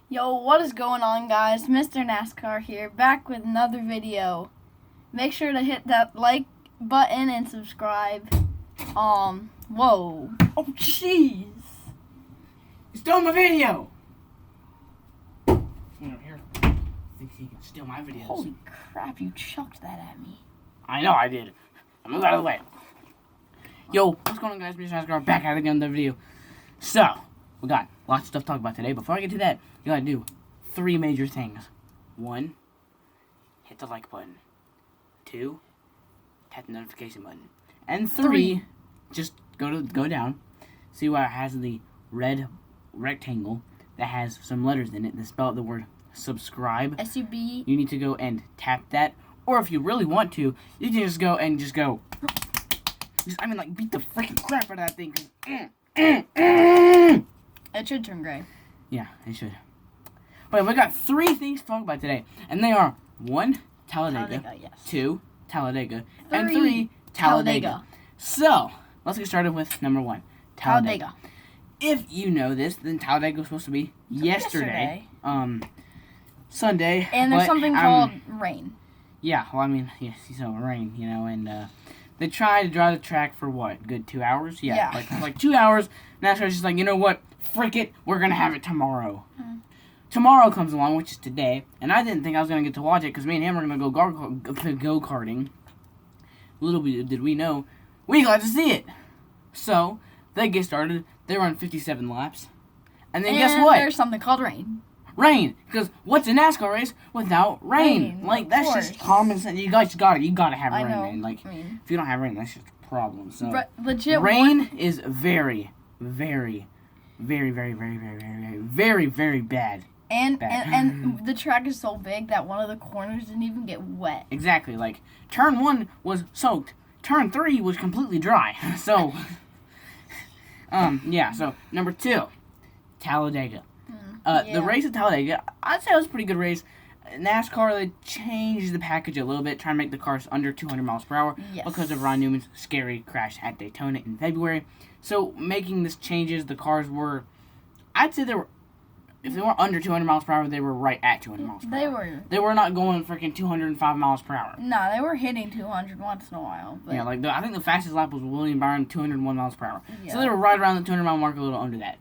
Yo, what is going on, guys? Mr. Nascar here, back with another video. Make sure to hit that like button and subscribe. Whoa. Oh, jeez. You stole my video! Someone over here thinks he can steal my videos. Holy crap, you chucked that at me. I know I did. I'm move out of the way. Yo, what's going on, guys? Mr. Nascar back at it again in the video. So, we got lots of stuff to talk about today. Before I get to that, you gotta do 3 major things. 1, hit the like button. 2, tap the notification button. And 3, just go down, see where it has the red rectangle that has some letters in it that spell out the word subscribe. S-U-B. You need to go and tap that. Or if you really want to, you can just go. Beat the freaking crap out of that thing. It should turn gray. Yeah, it should. But we got 3 things to talk about today. And they are 1, Talladega. Yes. 2, Talladega. And 3, Talladega. So, let's get started with number 1, Talladega. If you know this, then Talladega was supposed to be yesterday. Sunday. And there's something called rain. Yeah, well, I mean, yes, so rain, you know, and they tried to drive the track for what, good 2 hours? Yeah. Like 2 hours. NASCAR's just like, you know what, frick it, we're gonna have it tomorrow. Tomorrow comes along, which is today, and I didn't think I was gonna get to watch it because me and him were gonna go karting. Little did we know, we got to see it. So they get started. They run 57 laps, and then guess what? There's something called rain. Rain, because what's a NASCAR race without rain? Like, that's just common sense. You guys gotta have rain, man. Like, if you don't have rain, that's just a problem. So, legit, rain is very, very, very, very, very, very, very, very, very bad. And the track is so big that one of the corners didn't even get wet. Exactly. Like, turn 1 was soaked. Turn 3 was completely dry. So, yeah. So, number 2, Talladega. The race at Talladega, I'd say it was a pretty good race. NASCAR, they changed the package a little bit, trying to make the cars under 200 miles per hour because of Ron Newman's scary crash at Daytona in February. So, making these changes, the cars were, I'd say if they weren't under 200 miles per hour, they were right at 200 miles per hour. They were not going freaking 205 miles per hour. No, they were hitting 200 once in a while. But yeah, I think the fastest lap was William Byron, 201 miles per hour. Yeah. So, they were right around the 200 mile mark, a little under that.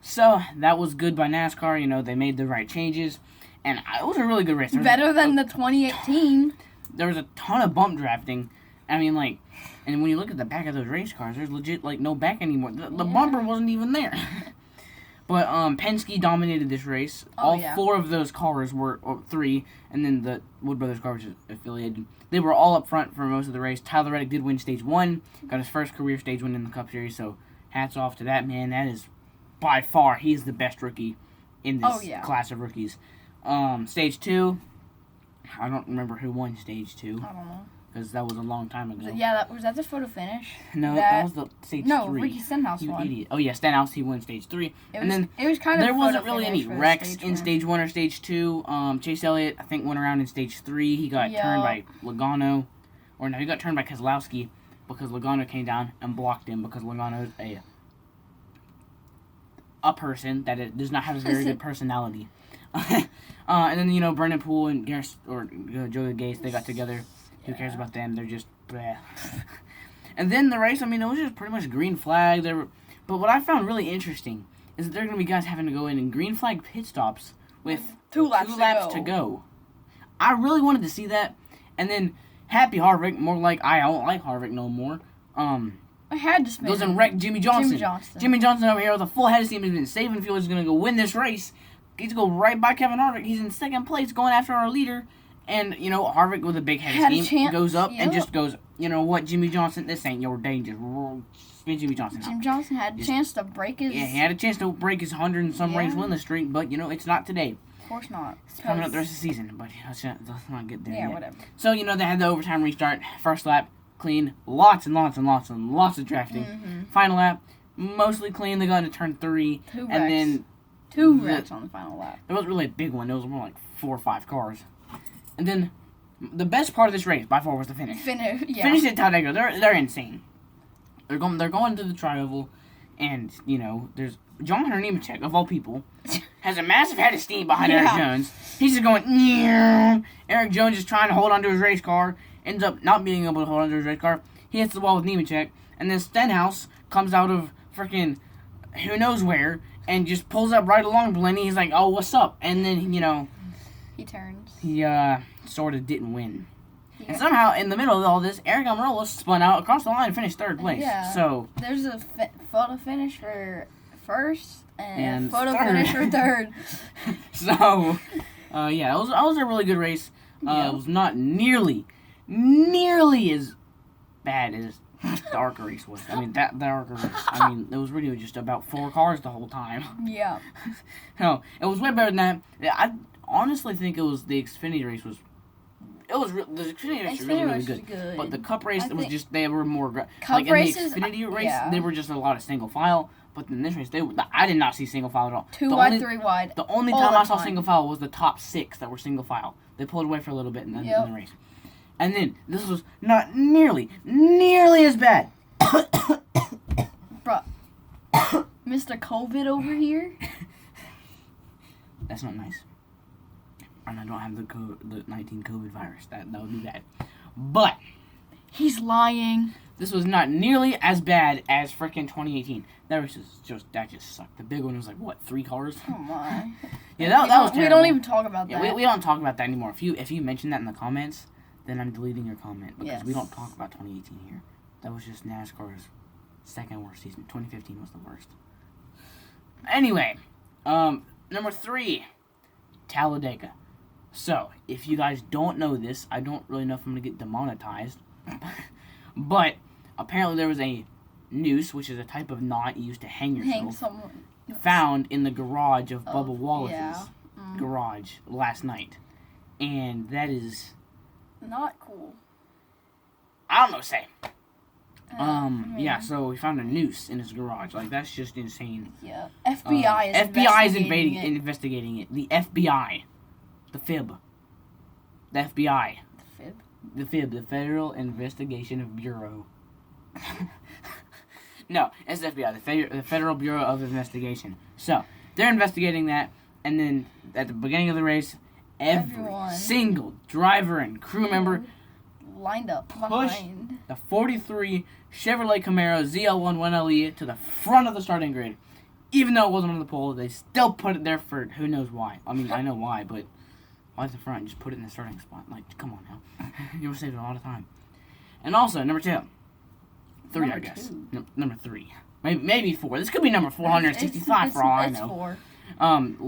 So, that was good by NASCAR. You know, they made the right changes. And it was a really good race. Better than the 2018. There was a ton of bump drafting. I mean, like, and when you look at the back of those race cars, there's legit, like, no back anymore. The bumper wasn't even there. But Penske dominated this race. All 4 of those cars were, or 3, and then the Wood Brothers car, which is affiliated. They were all up front for most of the race. Tyler Reddick did win Stage 1. Got his first career Stage 1 in the Cup Series. So, hats off to that man. That is... by far, he's the best rookie in this class of rookies. Stage 2, I don't remember who won Stage 2. I don't know. Because that was a long time ago. Yeah, was that the photo finish? No, that was the Stage 3. No, Ricky Stenhouse won. Idiot. Oh, yeah, Stenhouse, he won Stage 3. It was kind of there wasn't really any wrecks in Stage 1 or Stage 2. Chase Elliott, I think, went around in Stage 3. He got turned by Logano. Or no, he got turned by Keselowski because Logano came down and blocked him because Logano is a person that does not have a very good personality. And then, you know, Brendan Poole and Joey Gase, they got together. Who cares about them? They're just bleh. And then the race, I mean, it was just pretty much green flag. But what I found really interesting is that there are going to be guys having to go in and green flag pit stops with 2 laps to go. I really wanted to see that. And then Happy Harvick, more like I don't like Harvick no more. I had to spin. Goes and wreck Jimmy Johnson. Jimmy Johnson over here with a full head of steam has been saving fuel. He's going to go win this race. He's going to go right by Kevin Harvick. He's in second place going after our leader. And, you know, Harvick with a big head of steam goes up and just goes, you know what, Jimmy Johnson, this ain't your day. Just spin Jimmy Johnson out. Jimmy Johnson had a chance to break his... Yeah, he had a chance to break his 100 and some race winless streak, but, you know, it's not today. Of course not. It's coming up the rest of the season, but let's not get there yet. Whatever. So, you know, they had the overtime restart. First lap, clean. Lots and lots and lots and lots of drafting. Final lap, mostly clean. They got into turn 3. 2 wrecks. And then... 2 wrecks on the final lap. It wasn't really a big one. It was more like 4 or 5 cars. And then... the best part of this race, by far, was the finish. Finish at Talladega. They're insane. They're going to the tri-oval, and, you know, there's John Hunter Nemechek, of all people, has a massive head of steam behind Yeah. Eric Jones. He's just going, "Nyeh." Eric Jones is trying to hold onto his race car, ends up not being able to hold onto his race car. He hits the wall with Nemechek, and then Stenhouse comes out of freaking who knows where and just pulls up right along Blenny. He's like, "Oh, what's up?" And then, He turns. he sort of didn't win. And somehow, in the middle of all this, Eric Almirola spun out across the line and finished third place. Yeah. So There's a photo finish for first and a photo third. finish for third. So, yeah, it was a really good race. Yeah. It was not nearly as bad as the ARCA race was. I mean, the ARCA race. I mean, it was really just about 4 cars the whole time. Yeah. No, it was way better than that. I honestly think it was the Xfinity race was. The Xfinity race was really good. But the Cup race, it was just, they were more. Cup races, in the Xfinity race, yeah. they were just a lot of single file. But in this race, I did not see single file at all. 2 wide, 3 wide. The only time I saw single file was the top 6 that were single file. They pulled away for a little bit in the race. And then, this was not nearly as bad. Bruh. Mr. COVID over here. That's not nice. And I don't have the 19 COVID virus. That would be bad. But He's lying. this was not nearly as bad as frickin' 2018. That race that just sucked. The big one was like, what, 3 cars? Oh my. Yeah, that was terrible. We don't even talk about that. Yeah, we don't talk about that anymore. If you mention that in the comments, then I'm deleting your comment because we don't talk about 2018 here. That was just NASCAR's second worst season. 2015 was the worst. Anyway, number 3, Talladega. So, if you guys don't know this, I don't really know if I'm going to get demonetized. But, apparently there was a noose, which is a type of knot used to hang yourself, found in the garage of Bubba Wallace's garage last night. And that is... not cool. I don't know what to say. Yeah, so we found a noose in his garage. Like, that's just insane. Yeah. FBI is investigating it. The FBI. The FIB. The FBI. The FIB? The FIB, the Federal Investigation Bureau. No, it's the FBI, the Federal Bureau of Investigation. So, they're investigating that, and then at the beginning of the race, every single driver and crew member lined up pushed behind the 43 Chevrolet Camaro ZL1 1LE to the front of the starting grid. Even though it wasn't on the pole, they still put it there for who knows why. I mean, I know why, but why at the front? Just put it in the starting spot. Like, come on now. You would save a lot of time. And also, number 2. 3, I guess. Number 3. Maybe 4. This could be number 465 for all I know. 4.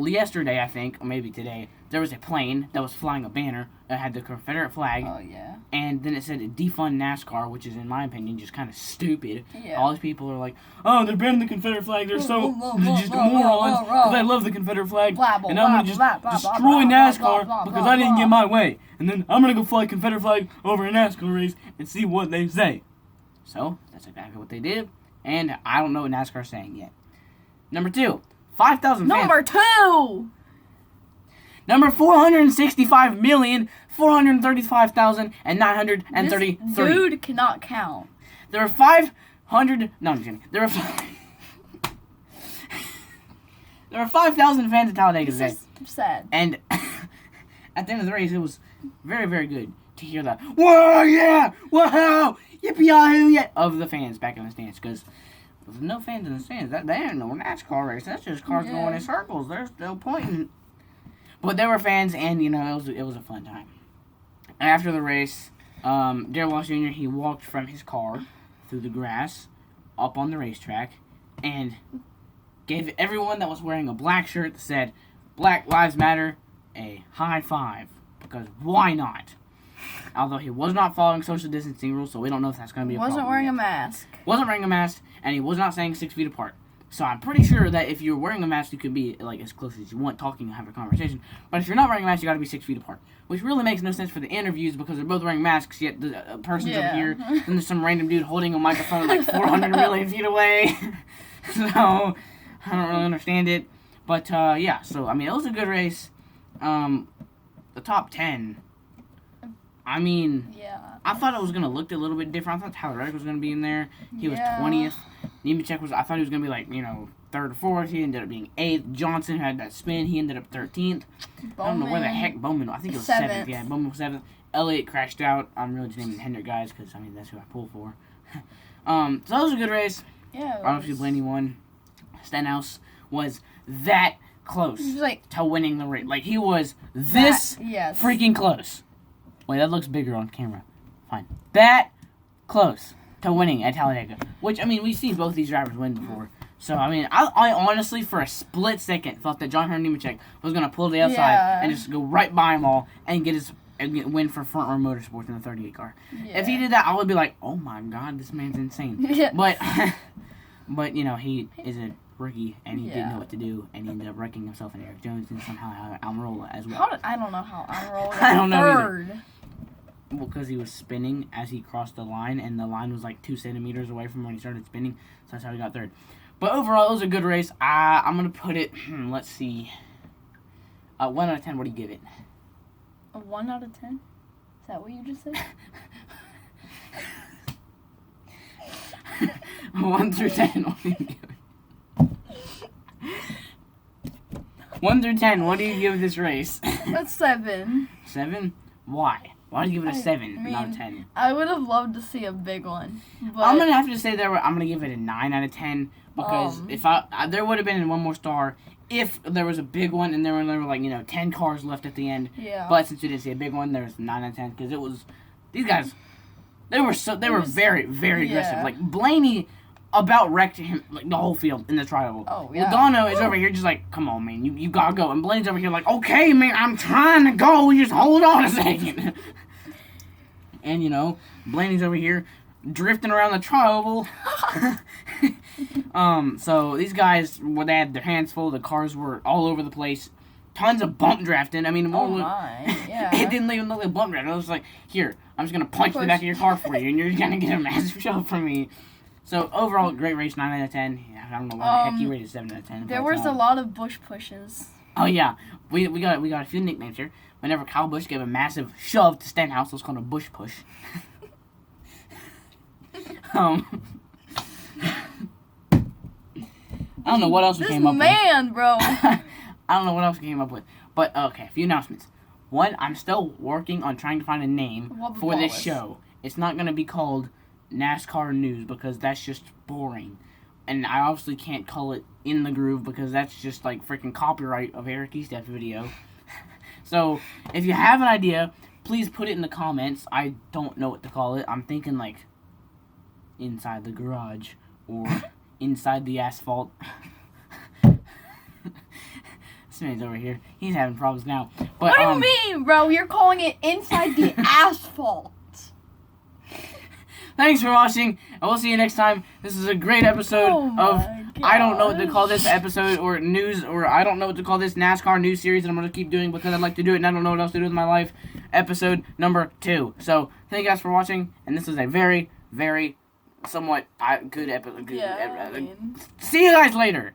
Yesterday, I think, or maybe today, there was a plane that was flying a banner that had the Confederate flag. Oh, yeah. And then it said defund NASCAR, which is, in my opinion, just kind of stupid. Yeah. All these people are like, oh, they're banning the Confederate flag. They're so just morons because I love the Confederate flag. And I'm going to just destroy NASCAR because I didn't get my way. And then I'm going to go fly Confederate flag over a NASCAR race and see what they say. So, that's exactly what they did. And I don't know what NASCAR's saying yet. Number 2, 5,000 fans. Number 2! Number 465,435,933. This dude cannot count. There were 500. No, I'm just kidding. There were 5,000 fans at Talladega today. This is sad. And at the end of the race, it was very, very good to hear the "Whoa, yeah, whoa, yippee-yahoo, yeah" of the fans back in the stands. Because there's no fans in the stands. That ain't no NASCAR race. That's just cars going in circles. There's no point in. But there were fans, and it was a fun time. After the race, Darrell Walsh Jr. he walked from his car through the grass up on the racetrack and gave everyone that was wearing a black shirt that said "Black Lives Matter" a high five, because why not? Although he was not following social distancing rules, so we don't know if that's going to be a problem. Wasn't wearing a mask. Wasn't wearing a mask, and he was not staying 6 feet apart. So I'm pretty sure that if you're wearing a mask, you could be like as close as you want, talking and having a conversation. But if you're not wearing a mask, you got to be 6 feet apart, which really makes no sense for the interviews because they're both wearing masks. Yet the person's over here, and there's some random dude holding a microphone like 400 million feet away. So I don't really understand it. But yeah, so I mean, it was a good race. The top 10. I mean, I thought it was going to look a little bit different. I thought Tyler Reddick was going to be in there. He was 20th. Nemechek I thought he was going to be like, third or fourth. He ended up being 8th. Johnson had that spin. He ended up 13th. I don't know where the heck Bowman was. I think it was 7th. Yeah, Bowman was 7th. Elliott crashed out. I'm really just naming Hendrick guys because, I mean, that's who I pull for. So that was a good race. Yeah. Obviously, Blaney won. Stenhouse was that close to winning the race. Like, he was this freaking close. Wait, that looks bigger on camera. Fine. That close to winning at Talladega. Which, I mean, we've seen both these drivers win before. So, I mean, I honestly, for a split second, thought that John Hunter Nemechek was going to pull the outside and just go right by them all and get his win for Front Row Motorsports in the 38 car. Yeah. If he did that, I would be like, oh my god, this man's insane. Yeah. But, you know, he is a rookie, and he didn't know what to do, and he ended up wrecking himself and Eric Jones, and somehow Almirola as well. I don't know how Almirola got I don't know third. Either. Well, because he was spinning as he crossed the line, and the line was like 2 centimeters away from when he started spinning, so that's how he got third. But overall, it was a good race. I'm going to put it, let's see, 1 out of 10, what do you give it? A 1 out of 10? Is that what you just said? 1 through 10, what do you give it? 1 through 10, what do you give this race? That's 7. 7? Why? Why do you give it a 7, not a 10? I would have loved to see a big one. But I'm gonna have to say I'm gonna give it a 9 out of 10 because if there would have been 1 more star if there was a big one and there were like 10 cars left at the end. Yeah. But since we didn't see a big one, there was 9 out of 10 because it was these guys. They were very very aggressive. Like Blaney about wrecked him like the whole field in the trial. Oh yeah. Logano is over here just like, come on man, you gotta go, and Blaney's over here like, okay man, I'm trying to go, just hold on a second. And Blaney's over here drifting around the tri-oval. So these guys, they had their hands full. The cars were all over the place. Tons of bump drafting. I mean, it didn't even look like bump drafting. It was like, here, I'm just going to punch the back of your car for you, and you're going to get a massive shove from me. So overall, great race, 9 out of 10. Yeah, I don't know why the heck you rated 7 out of 10. There was a lot of Busch pushes. Oh, yeah. We got a few nicknames here. Whenever Kyle Busch gave a massive shove to Stenhouse, it was called a Busch push. I don't know what else we came up with. Bro. I don't know what else we came up with. But, okay, a few announcements. One, I'm still working on trying to find a name for this show. It's not going to be called NASCAR News because that's just boring. And I obviously can't call it In the Groove because that's just like freaking copyright of Eric Eastep's video. So, if you have an idea, please put it in the comments. I don't know what to call it. I'm thinking like Inside the Garage or Inside the Asphalt. This man's over here. He's having problems now. But, what do you mean, bro? You're calling it Inside the Asphalt. Thanks for watching, and we'll see you next time. This is a great episode of I don't know what to call this episode or news, or I don't know what to call this NASCAR news series that I'm going to keep doing because I like to do it and I don't know what else to do with my life. Episode number 2. So, thank you guys for watching, and this is a very, very somewhat good episode. Yeah, See you guys later.